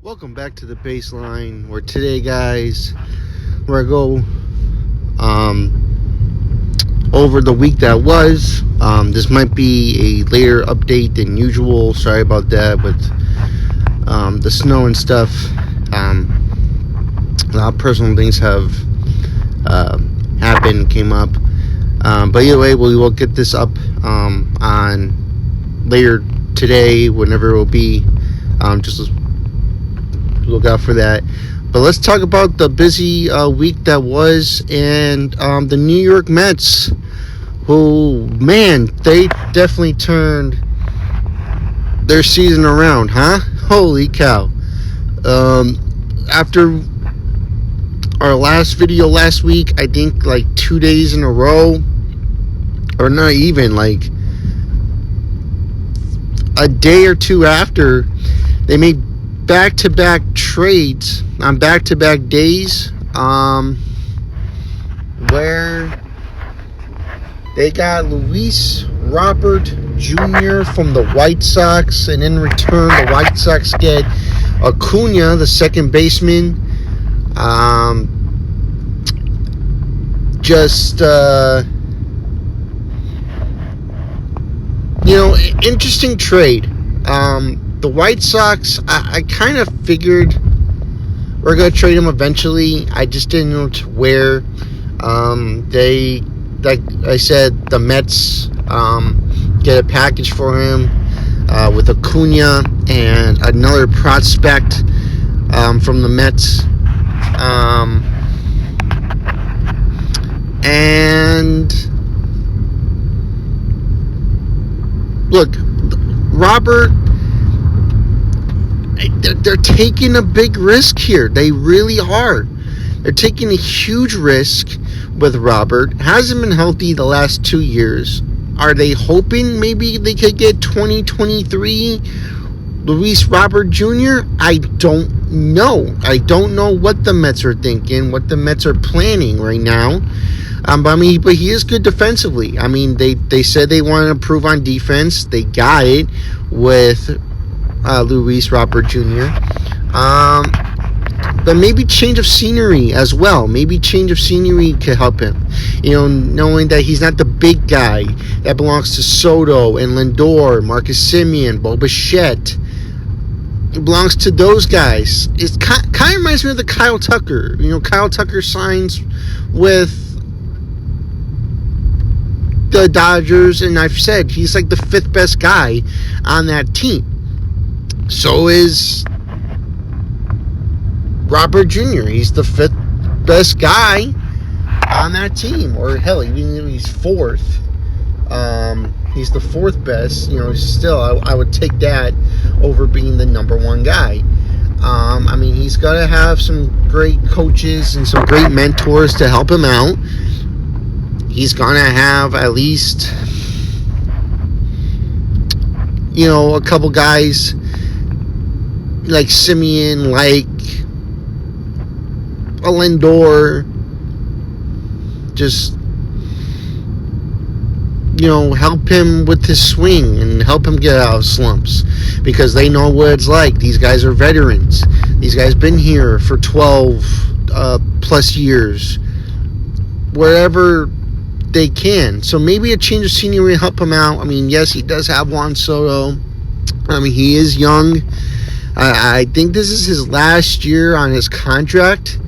Welcome back to the baseline. Where today, guys, we're gonna go over the week that was. This might be a later update than usual. Sorry about that with the snow and stuff. A lot of personal things have happened, came up. But either way, we will get this up on later today, whenever it will be. Just look out for that. But let's talk about the busy week that was, and the New York Mets, who, man, they definitely turned their season around, huh? Holy cow. After our last video last week, I think like 2 days in a row, or not even, like a day or two after, they made back-to-back trades on back-to-back days, where they got Luis Robert Jr. from the White Sox, and in return the White Sox get Acuna, the second baseman. Interesting trade. The White Sox, I kind of figured we're going to trade him eventually. I just didn't know to where. They, like I said, the Mets get a package for him with Acuna and another prospect from the Mets. And look, Robert, they're taking a big risk here. They really are. They're taking a huge risk with Robert. Hasn't been healthy the last 2 years. Are they hoping maybe they could get 2023 Luis Robert Jr.? I don't know. I don't know what the Mets are thinking, what the Mets are planning right now. But he is good defensively. I mean, they said they want to improve on defense. They got it with Luis Robert Jr. But maybe change of scenery as well. Maybe change of scenery could help him. Knowing that he's not the big guy that belongs to Soto and Lindor, Marcus Semien, Bo Bichette. It belongs to those guys. It kind of reminds me of the Kyle Tucker. Kyle Tucker signs with the Dodgers, and I've said he's like the fifth best guy on that team. So is Robert Jr. He's the fifth best guy on that team, or hell, even if he's fourth, he's the fourth best. Still, I would take that over being the number one guy. He's got to have some great coaches and some great mentors to help him out. He's gonna have at least, a couple guys like Semien, like a Lindor, just help him with his swing and help him get out of slumps, because they know what it's like. These guys are veterans. These guys been here for 12 plus years, wherever they can. So maybe a change of scenery will help him out. Yes, he does have Juan Soto. He is young. I think this is his last year on his contract.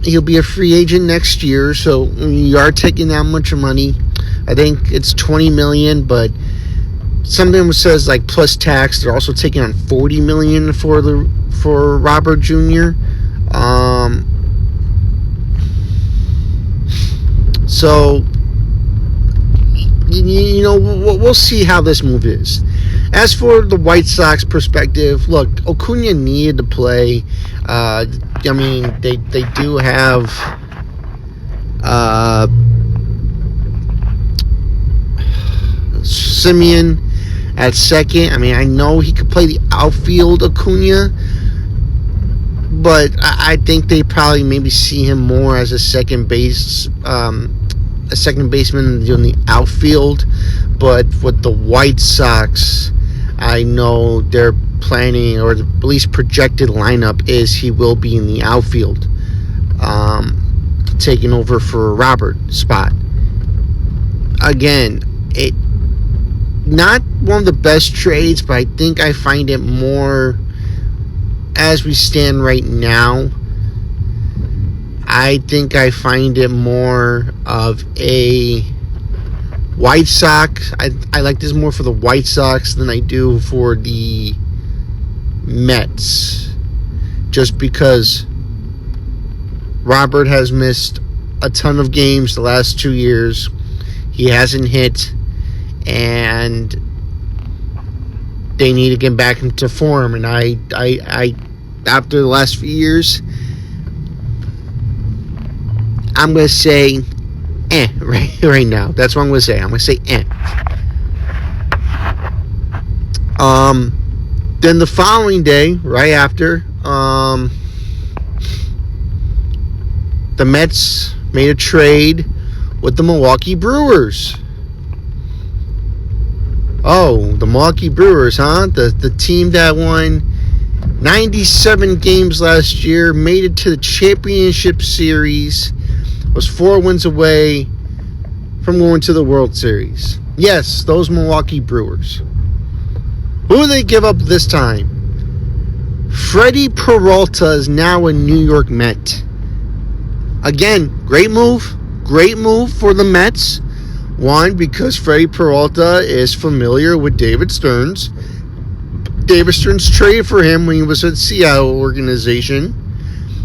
He'll be a free agent next year, so you are taking that much money. I think it's $20 million, but something says like plus tax, they're also taking on $40 million for Robert Jr. So we'll see how this move is. As for the White Sox perspective, look, Acuna needed to play. They do have Semien at second. I know he could play the outfield, Acuna, but I think they probably maybe see him more as a second baseman in the outfield. But with the White Sox, I know they're planning, or at least projected lineup is he will be in the outfield, taking over for Robert's spot. Again, it not one of the best trades, but I think I find it more, as we stand right now, I think I find it more of a White Sox. I like this more for the White Sox than I do for the Mets. Just because Robert has missed a ton of games the last 2 years. He hasn't hit, and they need to get back into form. And I after the last few years, I'm going to say right now. That's what I'm going to say. I'm going to say Then the following day, right after, the Mets made a trade with the Milwaukee Brewers. Oh, the Milwaukee Brewers, huh? The team that won 97 games last year, made it to the championship series, was 4 wins away from going to the World Series. Yes, those Milwaukee Brewers. Who do they give up this time? Freddy Peralta is now a New York Met. Again, great move for the Mets. One, because Freddy Peralta is familiar with David Stearns. David Stearns traded for him when he was at Seattle organization.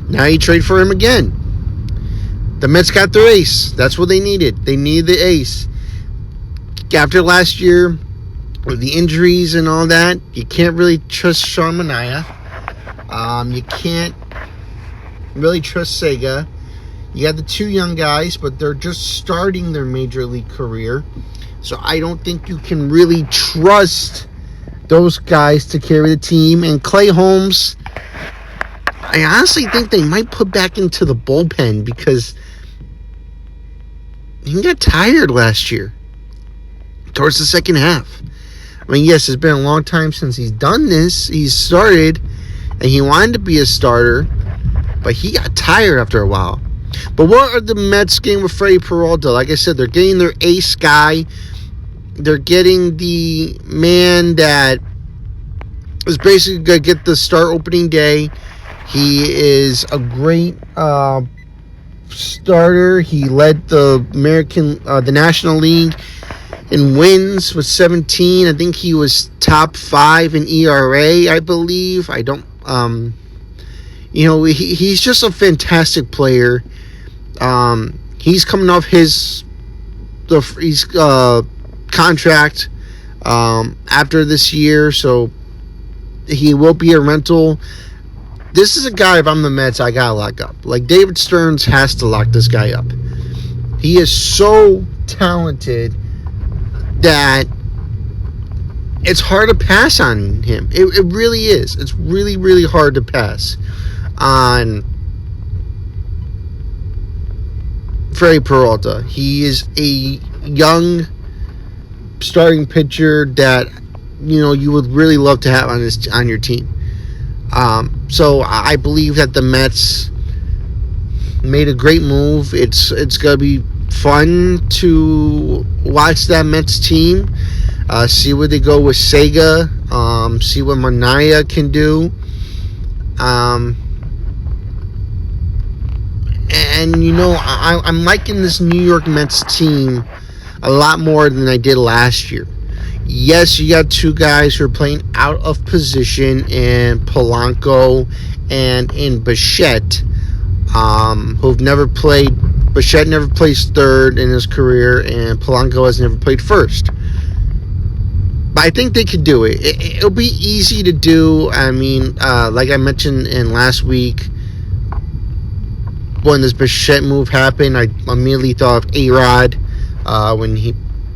Now he traded for him again. The Mets got their ace. That's what they needed. They needed the ace. After last year, with the injuries and all that, you can't really trust Sean Manaea. You can't really trust Sega. You got the two young guys, but they're just starting their major league career. So I don't think you can really trust those guys to carry the team. And Clay Holmes, I honestly think they might put back into the bullpen because he got tired last year towards the second half. I mean, yes, it's been a long time since he's done this. He's started, and he wanted to be a starter, but he got tired after a while. But what are the Mets getting with Freddy Peralta? Like I said, they're getting their ace guy. They're getting the man that is basically going to get the start opening day. He is a great starter. He led the National League in wins with 17. I think he was top 5 in ERA, I believe. I don't, he's just a fantastic player. He's coming off his contract after this year, so he will be a rental. This is a guy, if I'm the Mets, I gotta lock up. Like, David Stearns has to lock this guy up. He is so talented that it's hard to pass on him. It really is. It's really, really hard to pass on Freddy Peralta. He is a young starting pitcher that you would really love to have on your team. So I believe that the Mets made a great move. It's gonna be fun to watch that Mets team. See where they go with Sega. See what Manaea can do. And I'm liking this New York Mets team a lot more than I did last year. Yes, you got two guys who are playing out of position in Polanco and in Bichette, who've never played. Bichette never plays third in his career, and Polanco has never played first. But I think they could do it. It'll be easy to do. I mean, like I mentioned in last week, when this Bichette move happened, I immediately thought of A-Rod when he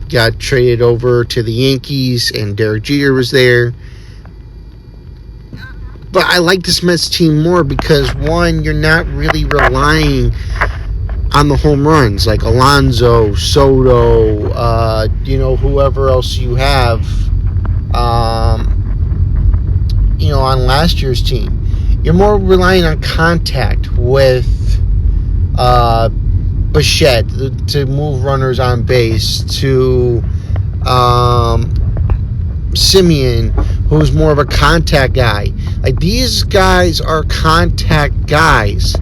got traded over to the Yankees and Derek Jeter was there. But I like this Mets team more because, one, you're not really relying on the home runs like Alonso, Soto, whoever else you have. on last year's team. You're more relying on contact with Bichette to move runners on base, to Simeon, who's more of a contact guy. Like, these guys are contact guys,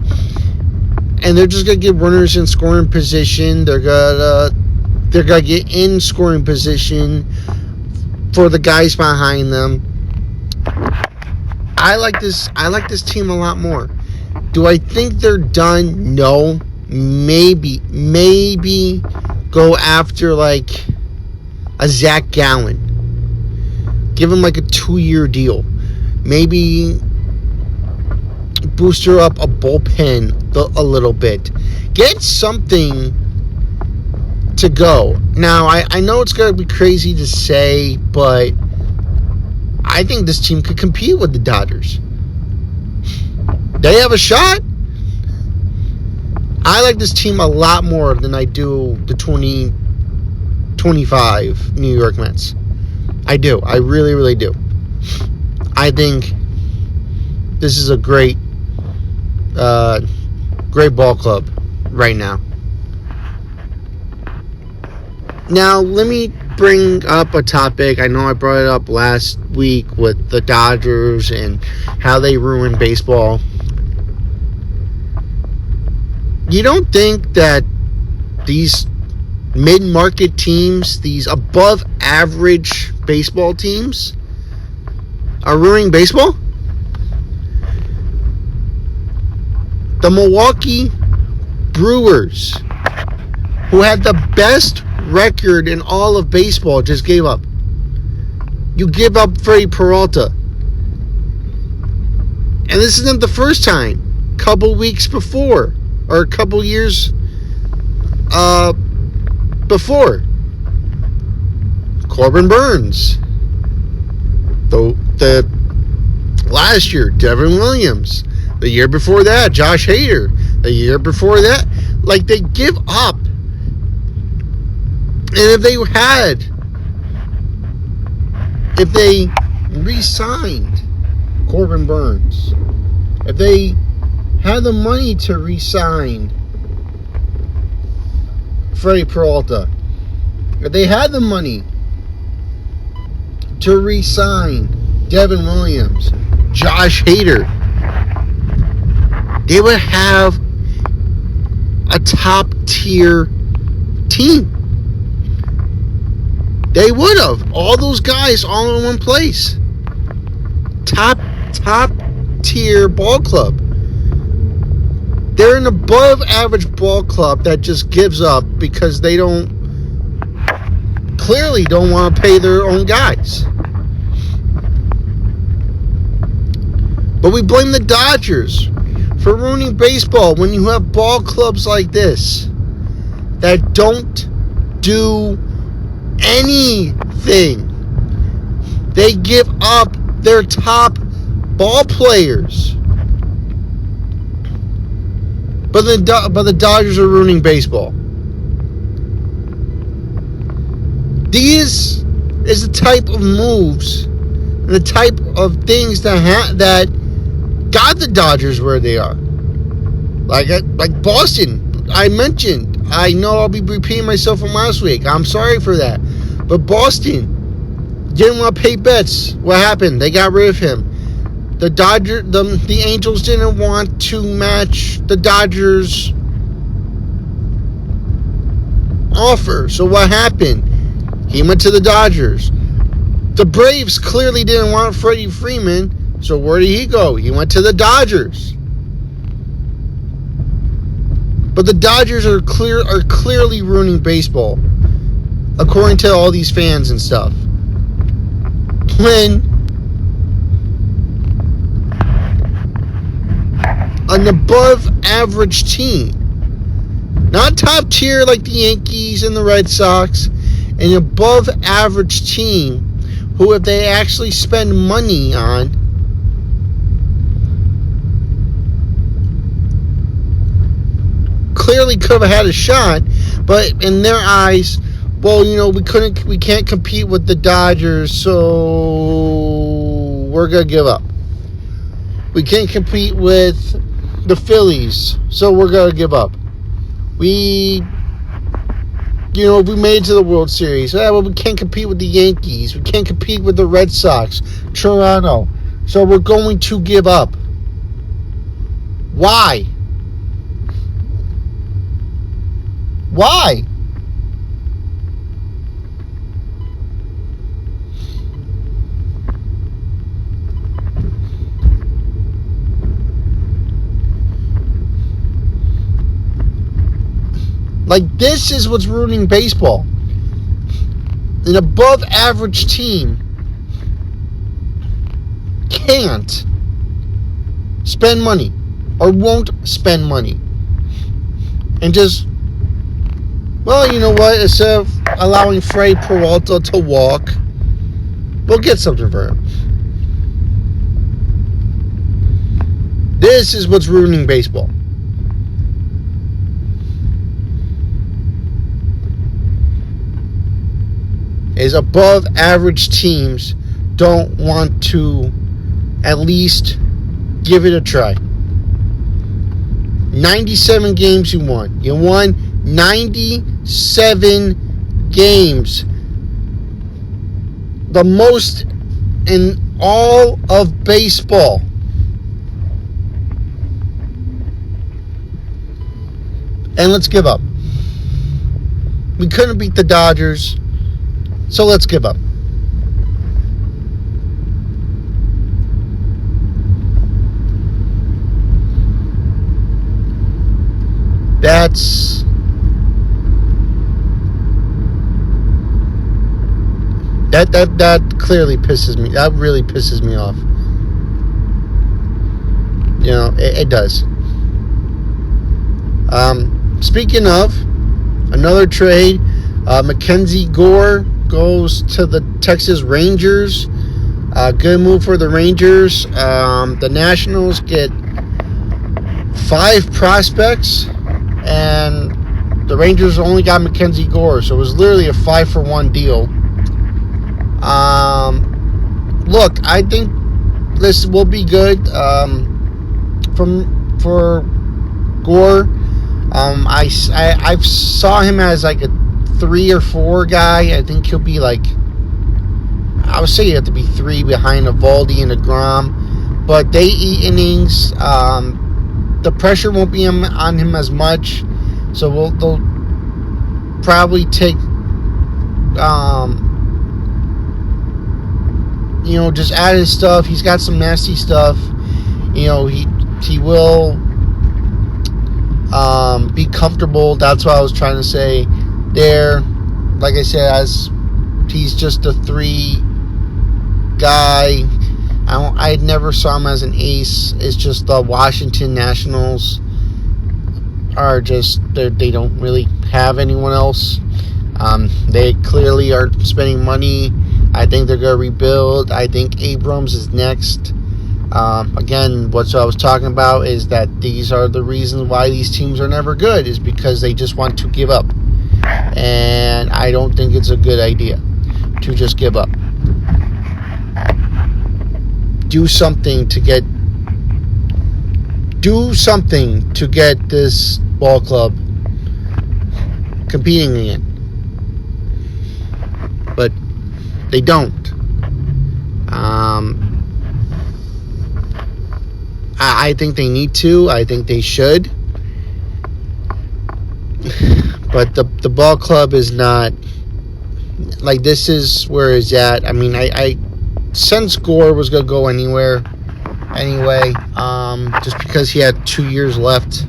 and they're just gonna get runners in scoring position. They're gonna get in scoring position for the guys behind them. I like this team a lot more. Do I think they're done? No. Maybe go after like a Zach Gallen. Give him like a 2-year deal. Maybe booster up a bullpen a little bit. Get something to go. Now, I know it's going to be crazy to say, but I think this team could compete with the Dodgers. They have a shot. I like this team a lot more than I do the 2025 New York Mets. I do. I really, really do. I think this is a great ball club right now. Now, let me bring up a topic. I know I brought it up last week with the Dodgers and how they ruin baseball. You don't think that these mid-market teams, these above-average baseball teams, are ruining baseball? The Milwaukee Brewers, who had the best record in all of baseball, just gave up. You give up Freddy Peralta. And this isn't the first time. Couple weeks before, or a couple years before. Corbin Burns. The last year, Devin Williams. The year before that, Josh Hader. The year before that, like, they give up. And if they re-signed Corbin Burns, if they had the money to re-sign Freddy Peralta, if they had the money to re-sign Devin Williams, Josh Hader, they would have a top-tier team. They would have. All those guys all in one place. Top-tier ball club. They're an above-average ball club that just gives up because they clearly don't want to pay their own guys. But we blame the Dodgers for ruining baseball when you have ball clubs like this that don't do anything. They give up their top ball players. But the Dodgers are ruining baseball. These is the type of moves and the type of things that got the Dodgers where they are. Like Boston, I mentioned. I know I'll be repeating myself from last week. I'm sorry for that. But Boston didn't want to pay Betts. What happened? They got rid of him. The Angels didn't want to match the Dodgers' offer. So what happened? He went to the Dodgers. The Braves clearly didn't want Freddie Freeman. So where did he go? He went to the Dodgers. But the Dodgers are clearly ruining baseball, according to all these fans and stuff. When an above-average team, not top tier like the Yankees and the Red Sox, an above-average team who, if they actually spend money on, clearly could have had a shot, but in their eyes, well, we can't compete with the Dodgers, so we're gonna give up. We can't compete with the Phillies, so we're going to give up. We made it to the World Series. Well, we can't compete with the Yankees. We can't compete with the Red Sox, Toronto. So we're going to give up. Why? Why? Like, this is what's ruining baseball. An above average team can't spend money or won't spend money. And just, well, you know what? Instead of allowing Freddy Peralta to walk, we'll get something for him. This is what's ruining baseball. Is above average teams don't want to at least give it a try. 97 games you won. You won 97 games. The most in all of baseball. And let's give up. We couldn't beat the Dodgers. So let's give up. That clearly pisses me. That really pisses me off. It does. Speaking of another trade, Mackenzie Gore goes to the Texas Rangers. Good move for the Rangers. The Nationals get 5 prospects, and the Rangers only got Mackenzie Gore, so it was literally a 5-for-1 deal. Look, I think this will be good for Gore. I saw him as like a 3 or 4 guy. I think he'll be like, I would say you have to be 3 behind Eovaldi and DeGrom, but they eat innings. The pressure won't be on him as much, so they'll probably take just add his stuff. He's got some nasty stuff. He will be comfortable. That's what I was trying to say there. Like I said, as he's just a 3 guy. I never saw him as an ace. It's just the Washington Nationals are just, they don't really have anyone else. They clearly are spending money. I think they're going to rebuild. I think Abrams is next. Again, what I was talking about is that these are the reasons why these teams are never good, is because they just want to give up. And I don't think it's a good idea to just give up. Do something to get this ball club competing again. But they don't. I think they need to. I think they should. But the ball club is not, like, this is where it's at. I mean, I since Gore was going to go anyway, just because he had 2 years left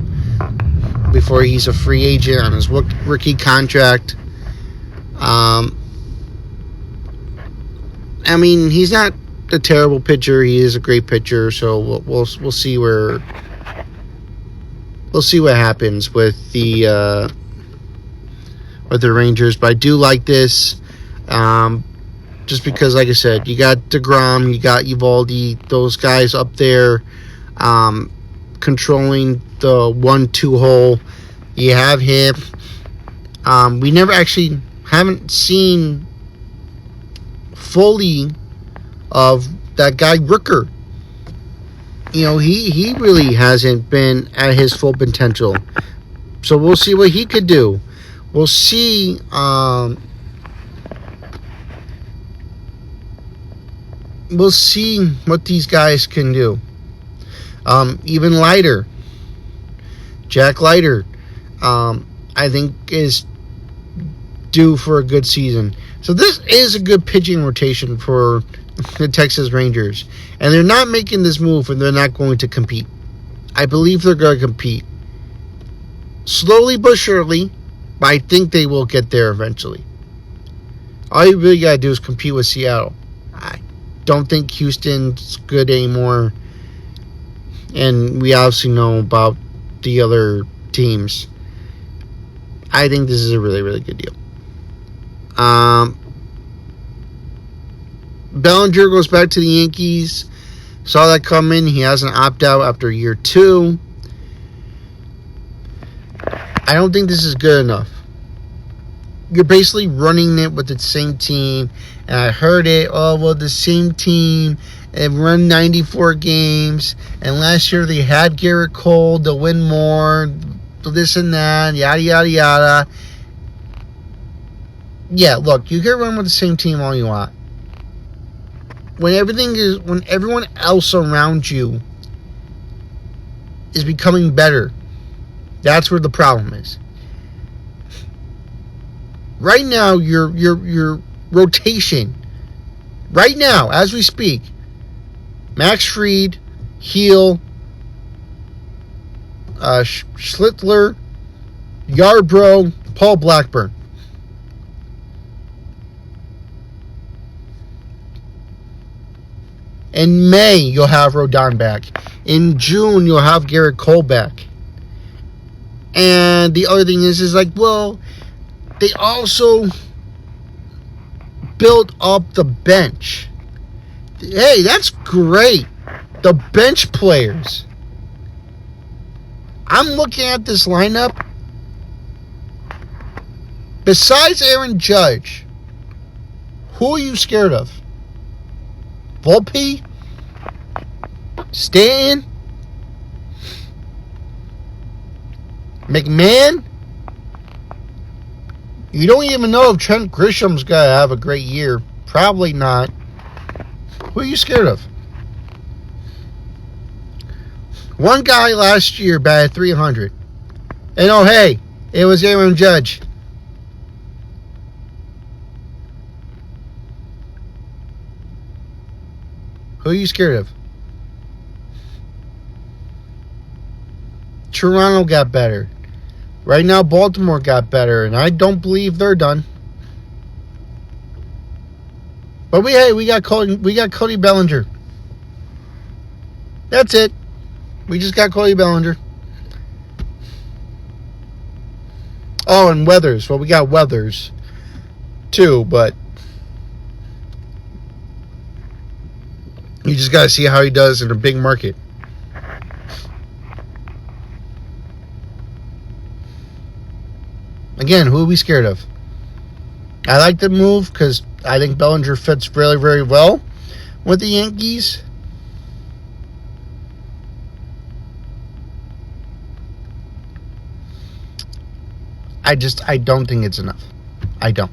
before he's a free agent on his rookie contract. I mean, he's not a terrible pitcher. He is a great pitcher. So we'll see what happens with the Rangers. But I do like this, just because, like I said, you got DeGrom, you got Eovaldi, those guys up there, controlling the 1-2 hole. You have him. We never actually haven't seen fully of that guy Rooker. he really hasn't been at his full potential. So we'll see what he could do. We'll see. We'll see what these guys can do. Even Leiter, Jack Leiter, I think is due for a good season. So this is a good pitching rotation for the Texas Rangers. And they're not making this move and they're not going to compete. I believe they're going to compete. Slowly but surely, but I think they will get there eventually. All you really got to do is compete with Seattle. I don't think Houston's good anymore. And we obviously know about the other teams. I think this is a really, really good deal. Bellinger goes back to the Yankees. Saw that coming. He has an opt-out after year 2. I don't think this is good enough. You're basically running it with the same team. And I heard it, the same team and run 94 games. And last year they had Garrett Cole to win more. This and that, yada, yada, yada. Yeah, look, you can run with the same team all you want. When everyone else around you is becoming better, that's where the problem is. Right now, your rotation, right now, as we speak, Max Fried, Heel, Schlittler, Yarbrough, Paul Blackburn. In May, you'll have Rodon back. In June, you'll have Garrett Cole back. And the other thing is they also built up the bench. Hey, that's great. The bench players. I'm looking at this lineup. Besides Aaron Judge, who are you scared of? Volpe? Stanton? McMahon? You don't even know if Trent Grisham's going to have a great year. Probably not. Who are you scared of? One guy last year batted 300. And hey, it was Aaron Judge. Who are you scared of? Toronto got better. Right now, Baltimore got better, and I don't believe they're done. But we got Cody Bellinger. That's it. We just got Cody Bellinger. Oh, and Weathers. Well, we got Weathers too, but you just got to see how he does in a big market. Again, who are we scared of? I like the move because I think Bellinger fits very, very well with the Yankees. I don't think it's enough. I don't.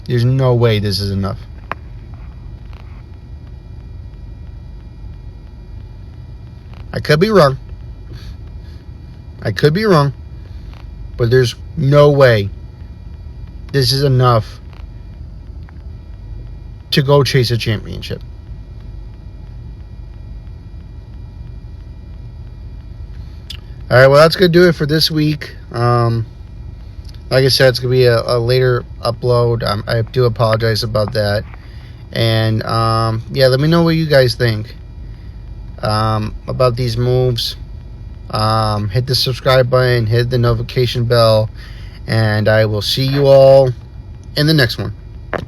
There's no way this is enough. I could be wrong. But there's no way this is enough to go chase a championship. All right, well, that's going to do it for this week. Like I said, it's going to be a later upload. I do apologize about that. And, let me know what you guys think about these moves. Hit the subscribe button, hit the notification bell, and I will see you all in the next one.